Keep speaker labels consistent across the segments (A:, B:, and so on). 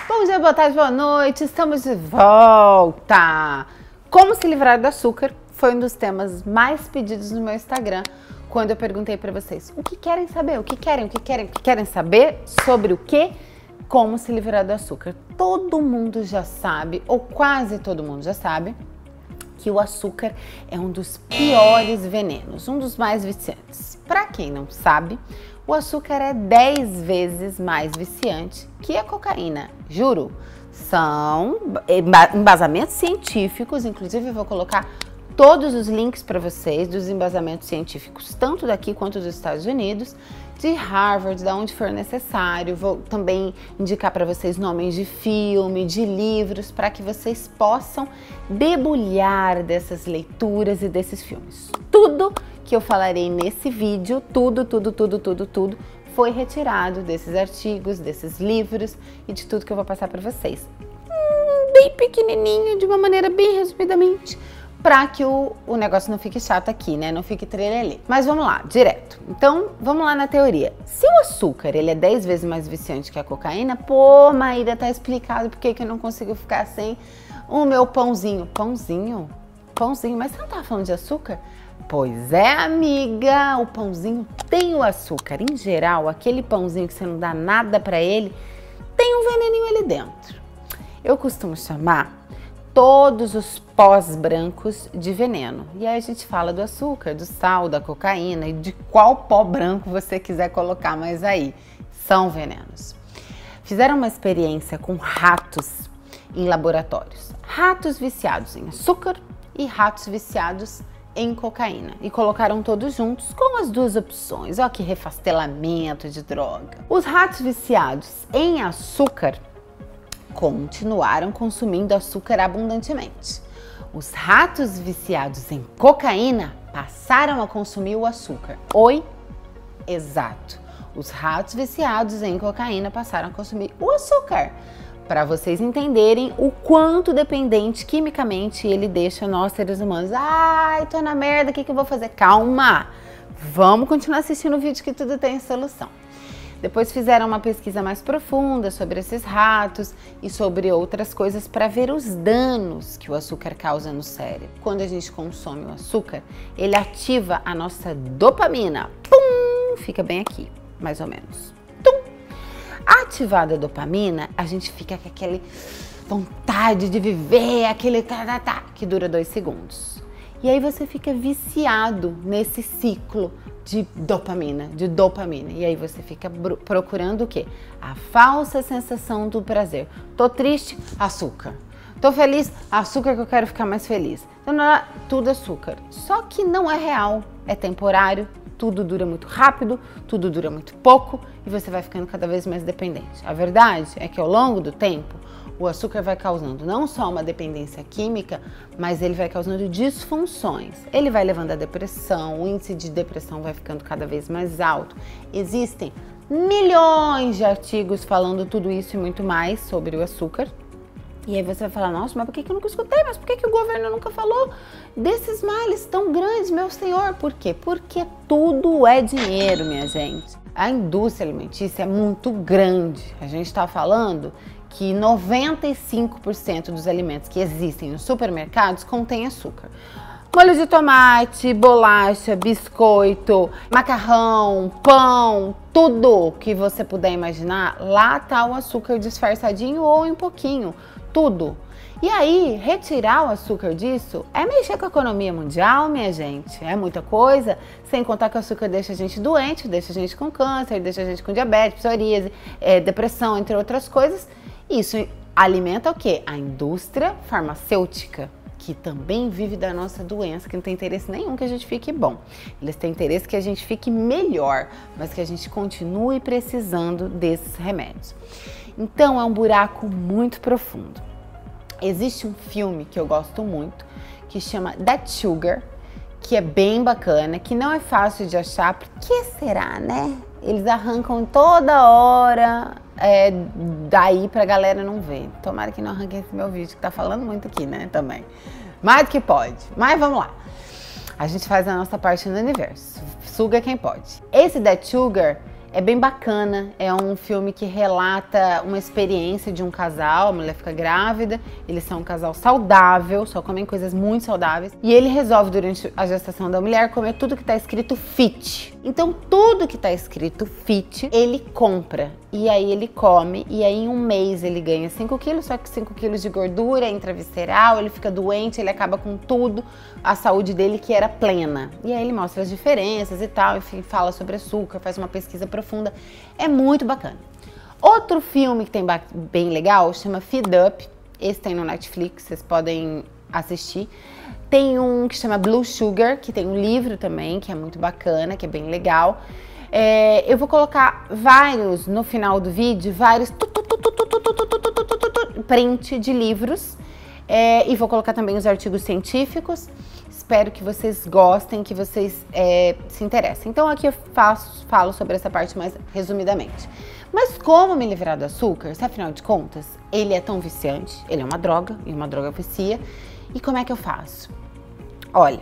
A: Bom dia, boa tarde, boa noite, estamos de volta! Como se livrar do açúcar foi um dos temas mais pedidos no meu Instagram quando eu perguntei para vocês o que querem saber, o que querem saber sobre o que? Como se livrar do açúcar. Todo mundo já sabe, ou quase todo mundo já sabe, que o açúcar é um dos piores venenos, um dos mais viciantes. Para quem não sabe, o açúcar é 10 vezes mais viciante que a cocaína, juro. São embasamentos científicos, inclusive eu vou colocar todos os links para vocês dos embasamentos científicos, tanto daqui quanto dos Estados Unidos, de Harvard, da onde for necessário. Vou também indicar para vocês nomes de filme, de livros, para que vocês possam debulhar dessas leituras e desses filmes. Tudo que eu falarei nesse vídeo, tudo foi retirado desses artigos, desses livros e de tudo que eu vou passar para vocês. Bem pequenininho, de uma maneira bem resumidamente, para que o negócio não fique chato aqui, né? Não fique trelelê. Mas vamos lá, direto. Então, vamos lá na teoria. Se o açúcar, ele é 10 vezes mais viciante que a cocaína, pô, Maíra, tá explicado por que eu não consigo ficar sem o meu pãozinho. Pãozinho? Pãozinho? Mas você não tava falando de açúcar? Pois é, amiga, o pãozinho tem o açúcar. Em geral, aquele pãozinho que você não dá nada pra ele, tem um veneninho ali dentro. Eu costumo chamar todos os pós brancos de veneno. E aí a gente fala do açúcar, do sal, da cocaína e de qual pó branco você quiser colocar, mas aí são venenos. Fizeram uma experiência com ratos em laboratórios. Ratos viciados em açúcar e ratos viciados em cocaína. E colocaram todos juntos com as duas opções. Olha que refastelamento de droga. Os ratos viciados em açúcar continuaram consumindo açúcar abundantemente. Os ratos viciados em cocaína passaram a consumir o açúcar. Oi? Exato. Os ratos viciados em cocaína passaram a consumir o açúcar. Para vocês entenderem o quanto dependente quimicamente ele deixa nós seres humanos. Ai, tô na merda, o que eu vou fazer? Calma! Vamos continuar assistindo o vídeo que tudo tem solução. Depois fizeram uma pesquisa mais profunda sobre esses ratos e sobre outras coisas para ver os danos que o açúcar causa no cérebro. Quando a gente consome o açúcar, ele ativa a nossa dopamina. Pum! Fica bem aqui, mais ou menos. Tum! Ativada a dopamina, a gente fica com aquela vontade de viver, aquele que dura 2 segundos. E aí você fica viciado nesse ciclo de dopamina. E aí você fica procurando o quê? A falsa sensação do prazer. Tô triste? Açúcar. Tô feliz? Açúcar, que eu quero ficar mais feliz. Tudo açúcar. Só que não é real, é temporário, tudo dura muito rápido, tudo dura muito pouco e você vai ficando cada vez mais dependente. A verdade é que ao longo do tempo, o açúcar vai causando não só uma dependência química, mas ele vai causando disfunções. Ele vai levando à depressão, o índice de depressão vai ficando cada vez mais alto. Existem milhões de artigos falando tudo isso e muito mais sobre o açúcar. E aí você vai falar, nossa, mas por que eu nunca escutei? Mas por que o governo nunca falou desses males tão grandes, meu senhor? Por quê? Porque tudo é dinheiro, minha gente. A indústria alimentícia é muito grande. A gente está falando que 95% dos alimentos que existem nos supermercados contém açúcar. Molho de tomate, bolacha, biscoito, macarrão, pão, tudo que você puder imaginar, lá tá o açúcar disfarçadinho ou em pouquinho, tudo. E aí, retirar o açúcar disso é mexer com a economia mundial, minha gente. É muita coisa, sem contar que o açúcar deixa a gente doente, deixa a gente com câncer, deixa a gente com diabetes, psoríase, depressão, entre outras coisas. Isso alimenta o quê? A indústria farmacêutica, que também vive da nossa doença, que não tem interesse nenhum que a gente fique bom. Eles têm interesse que a gente fique melhor, mas que a gente continue precisando desses remédios. Então é um buraco muito profundo. Existe um filme que eu gosto muito, que chama That Sugar, que é bem bacana, que não é fácil de achar. Por que será, né? Eles arrancam toda hora, daí pra galera não ver. Tomara que não arranque esse meu vídeo, que tá falando muito aqui, né, também. Mais do que pode. Mas vamos lá. A gente faz a nossa parte no universo. Suga quem pode. Esse That Sugar, É bem bacana, é um filme que relata uma experiência de um casal, a mulher fica grávida, eles são um casal saudável, só comem coisas muito saudáveis, e ele resolve durante a gestação da mulher comer tudo que tá escrito fit. Então tudo que tá escrito fit, ele compra, e aí ele come, e aí em um mês ele ganha 5 quilos, só que 5 quilos de gordura intravisceral, ele fica doente, ele acaba com tudo, a saúde dele que era plena. E aí ele mostra as diferenças e tal, enfim, fala sobre açúcar, faz uma pesquisa profunda, é muito bacana. Outro filme que tem bem legal chama Feed Up, esse tem no Netflix, vocês podem assistir. Tem um que chama Blue Sugar, que tem um livro também, que é muito bacana, que é bem legal. Eu vou colocar vários, no final do vídeo, vários print de livros. E vou colocar também os artigos científicos. Espero que vocês gostem, que vocês se interessem. Então aqui eu falo sobre essa parte mais resumidamente. Mas como me livrar do açúcar, se afinal de contas ele é tão viciante, ele é uma droga, e uma droga vicia, e como é que eu faço? Olha,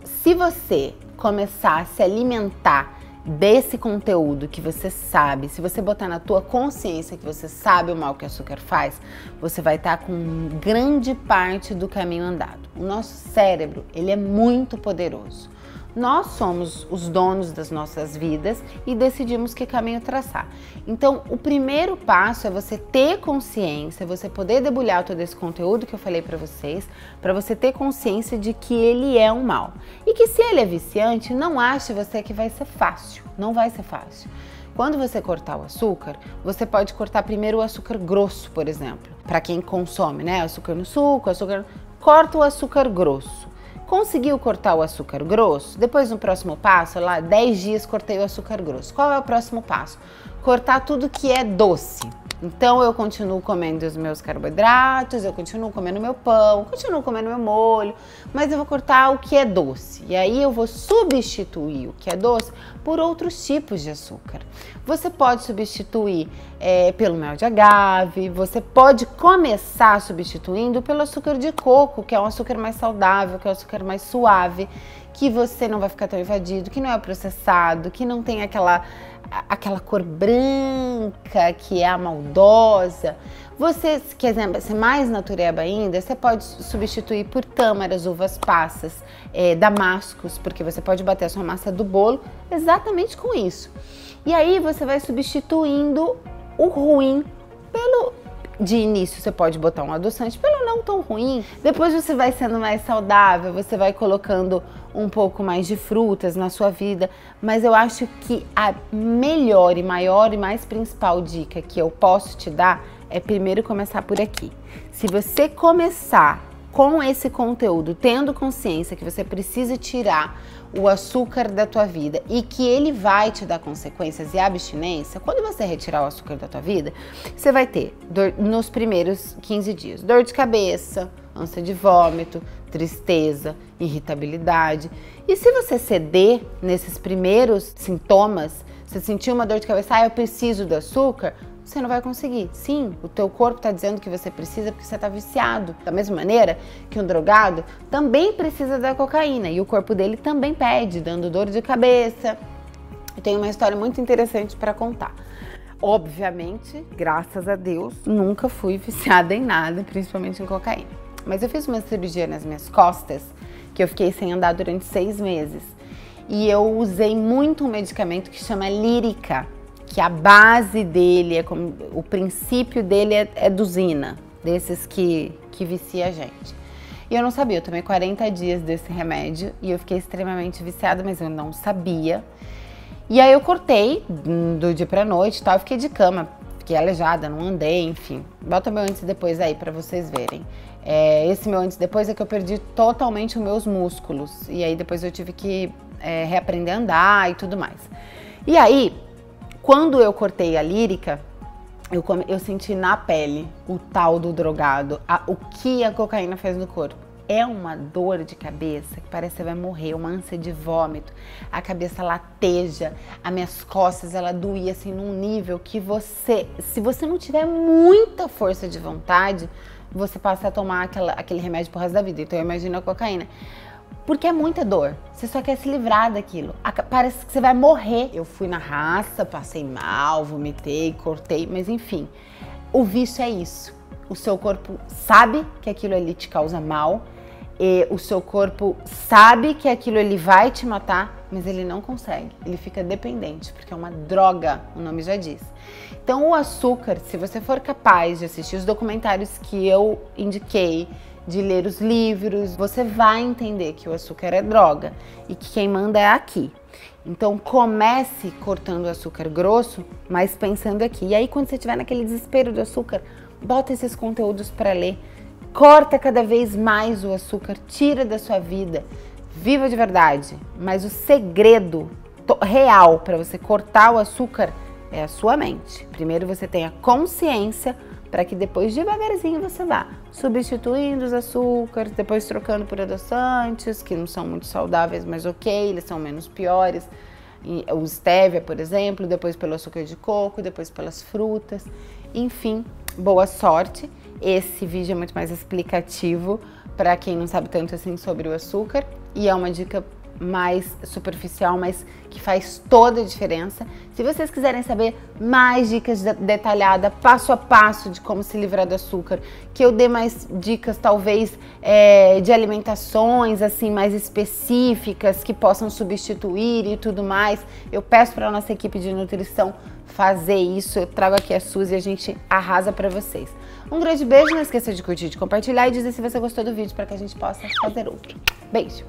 A: se você começar a se alimentar desse conteúdo que você sabe, se você botar na tua consciência que você sabe o mal que o açúcar faz, você vai estar com grande parte do caminho andado. O nosso cérebro, ele é muito poderoso. Nós somos os donos das nossas vidas e decidimos que caminho traçar. Então, o primeiro passo é você ter consciência, você poder debulhar todo esse conteúdo que eu falei para você ter consciência de que ele é um mal. E que se ele é viciante, não ache você que vai ser fácil, não vai ser fácil. Quando você cortar o açúcar, você pode cortar primeiro o açúcar grosso, por exemplo. Para quem consome, né, açúcar no suco, corta o açúcar grosso. Conseguiu cortar o açúcar grosso? Depois no próximo passo, lá 10 dias cortei o açúcar grosso. Qual é o próximo passo? Cortar tudo que é doce. Então eu continuo comendo os meus carboidratos, eu continuo comendo meu pão, continuo comendo meu molho, mas eu vou cortar o que é doce. E aí eu vou substituir o que é doce por outros tipos de açúcar. Você pode substituir pelo mel de agave, você pode começar substituindo pelo açúcar de coco, que é um açúcar mais saudável, que é um açúcar mais suave, que você não vai ficar tão invadido, que não é processado, que não tem aquela cor branca que é a maldosa. Você, se quiser ser mais natureba ainda, você pode substituir por tâmaras, uvas passas, damascos, porque você pode bater a sua massa do bolo exatamente com isso. E aí você vai substituindo o ruim pelo... De início você pode botar um adoçante pelo não tão ruim, depois você vai sendo mais saudável, você vai colocando um pouco mais de frutas na sua vida, mas eu acho que a melhor e maior e mais principal dica que eu posso te dar é primeiro começar por aqui. Se você começar com esse conteúdo, tendo consciência que você precisa tirar o açúcar da tua vida e que ele vai te dar consequências e abstinência, quando você retirar o açúcar da tua vida, você vai ter nos primeiros 15 dias dor de cabeça, ânsia de vômito, tristeza, irritabilidade. E se você ceder nesses primeiros sintomas, você sentir uma dor de cabeça, eu preciso do açúcar, você não vai conseguir. Sim, o teu corpo está dizendo que você precisa porque você está viciado. Da mesma maneira que um drogado também precisa da cocaína e o corpo dele também pede, dando dor de cabeça. Eu tenho uma história muito interessante para contar. Obviamente, graças a Deus, nunca fui viciada em nada, principalmente em cocaína. Mas eu fiz uma cirurgia nas minhas costas, que eu fiquei sem andar durante 6 meses. E eu usei muito um medicamento que chama Lírica, que a base dele, o princípio dele é dosina, desses que vicia a gente. E eu não sabia, eu tomei 40 dias desse remédio e eu fiquei extremamente viciada, mas eu não sabia. E aí eu cortei do dia pra noite e tal, eu fiquei de cama, fiquei aleijada, não andei, enfim. Bota meu antes e depois aí pra vocês verem. Esse meu antes e depois é que eu perdi totalmente os meus músculos. E aí depois eu tive que reaprender a andar e tudo mais. E aí, quando eu cortei a Lírica, eu senti na pele o tal do drogado, o que a cocaína fez no corpo. É uma dor de cabeça que parece que você vai morrer, uma ânsia de vômito, a cabeça lateja, as minhas costas, ela doía assim num nível que se você não tiver muita força de vontade, você passa a tomar aquele remédio pro resto da vida. Então eu imagino a cocaína. Porque é muita dor. Você só quer se livrar daquilo. Parece que você vai morrer. Eu fui na raça, passei mal, vomitei, cortei, mas enfim. O vício é isso. O seu corpo sabe que aquilo ali te causa mal. E o seu corpo sabe que aquilo ali vai te matar, mas ele não consegue. Ele fica dependente, porque é uma droga, o nome já diz. Então o açúcar, se você for capaz de assistir os documentários que eu indiquei, de ler os livros, você vai entender que o açúcar é droga e que quem manda é aqui. Então comece cortando o açúcar grosso, mas pensando aqui. E aí quando você estiver naquele desespero do açúcar, bota esses conteúdos para ler. Corta cada vez mais o açúcar, tira da sua vida, viva de verdade. Mas o segredo real para você cortar o açúcar é a sua mente. Primeiro você tenha consciência para que depois devagarzinho você vá substituindo os açúcares, depois trocando por adoçantes, que não são muito saudáveis, mas ok, eles são menos piores. O stevia, por exemplo, depois pelo açúcar de coco, depois pelas frutas. Enfim, boa sorte. Esse vídeo é muito mais explicativo para quem não sabe tanto assim sobre o açúcar e é uma dica mais superficial, mas que faz toda a diferença. Se vocês quiserem saber mais dicas detalhadas, passo a passo de como se livrar do açúcar, que eu dê mais dicas talvez de alimentações assim mais específicas que possam substituir e tudo mais, eu peço para a nossa equipe de nutrição fazer isso. Eu trago aqui a Suzy e a gente arrasa para vocês. Um grande beijo, não esqueça de curtir, de compartilhar e dizer se você gostou do vídeo para que a gente possa fazer outro. Beijo!